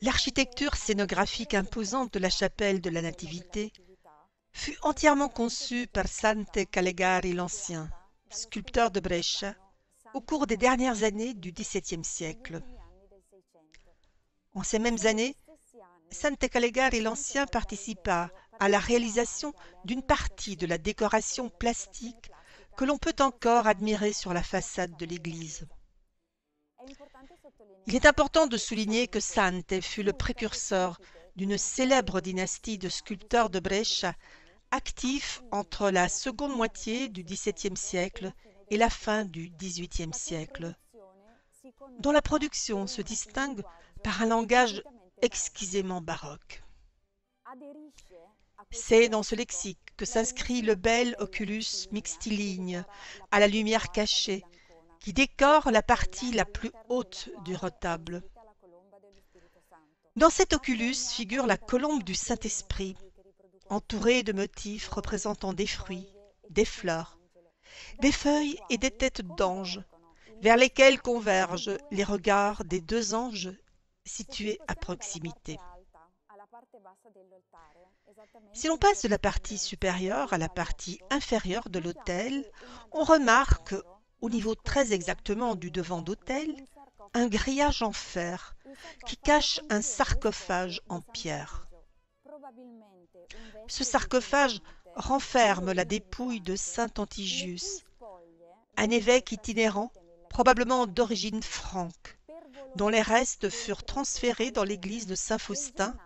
L'architecture scénographique imposante de la chapelle de la Nativité fut entièrement conçue par Sante Calegari l'Ancien, sculpteur de Brescia, au cours des dernières années du XVIIe siècle. En ces mêmes années, Sante Calegari l'Ancien participa à la réalisation d'une partie de la décoration plastique que l'on peut encore admirer sur la façade de l'église. Il est important de souligner que Sante fut le précurseur d'une célèbre dynastie de sculpteurs de Brescia actifs entre la seconde moitié du XVIIe siècle et la fin du XVIIIe siècle, dont la production se distingue par un langage exquisément baroque. C'est dans ce lexique que s'inscrit le bel oculus mixtiligne à la lumière cachée, qui décore la partie la plus haute du retable. Dans cet oculus figure la colombe du Saint-Esprit, entourée de motifs représentant des fruits, des fleurs, des feuilles et des têtes d'anges, vers lesquels convergent les regards des deux anges situés à proximité. Si l'on passe de la partie supérieure à la partie inférieure de l'autel, on remarque, au niveau très exactement du devant d'autel, un grillage en fer qui cache un sarcophage en pierre. Ce sarcophage renferme la dépouille de saint Antigius, un évêque itinérant, probablement d'origine franque, dont les restes furent transférés dans l'église de Saint-Faustin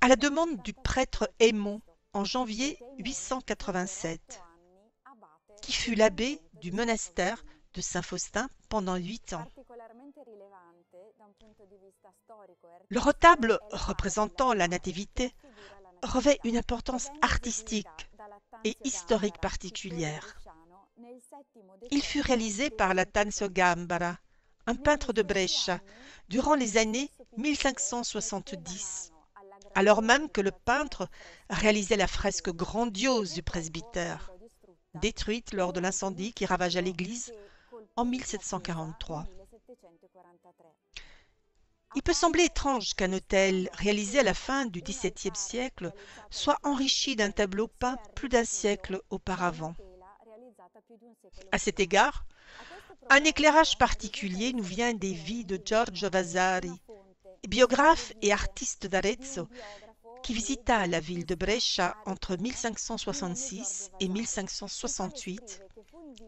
à la demande du prêtre Aymon en janvier 887, qui fut l'abbé du monastère de Saint-Faustin pendant 8 ans. Le retable représentant la Nativité revêt une importance artistique et historique particulière. Il fut réalisé par Lattanzio Gambara, un peintre de Brescia, durant les années 1570, alors même que le peintre réalisait la fresque grandiose du presbytère, détruite lors de l'incendie qui ravagea l'église en 1743. Il peut sembler étrange qu'un autel réalisé à la fin du XVIIe siècle soit enrichi d'un tableau peint plus d'un siècle auparavant. À cet égard, un éclairage particulier nous vient des vies de Giorgio Vasari, biographe et artiste d'Arezzo, qui visita la ville de Brescia entre 1566 et 1568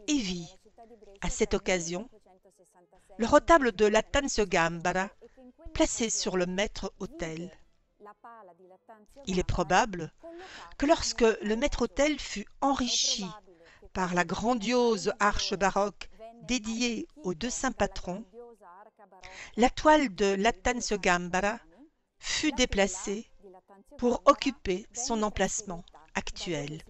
et vit, à cette occasion, le retable de Lattanzio Gambara placé sur le maître-autel. Il est probable que lorsque le maître-autel fut enrichi par la grandiose arche baroque dédiée aux deux saints patrons, la toile de Lattanzio Gambara fut déplacée pour occuper son emplacement actuel.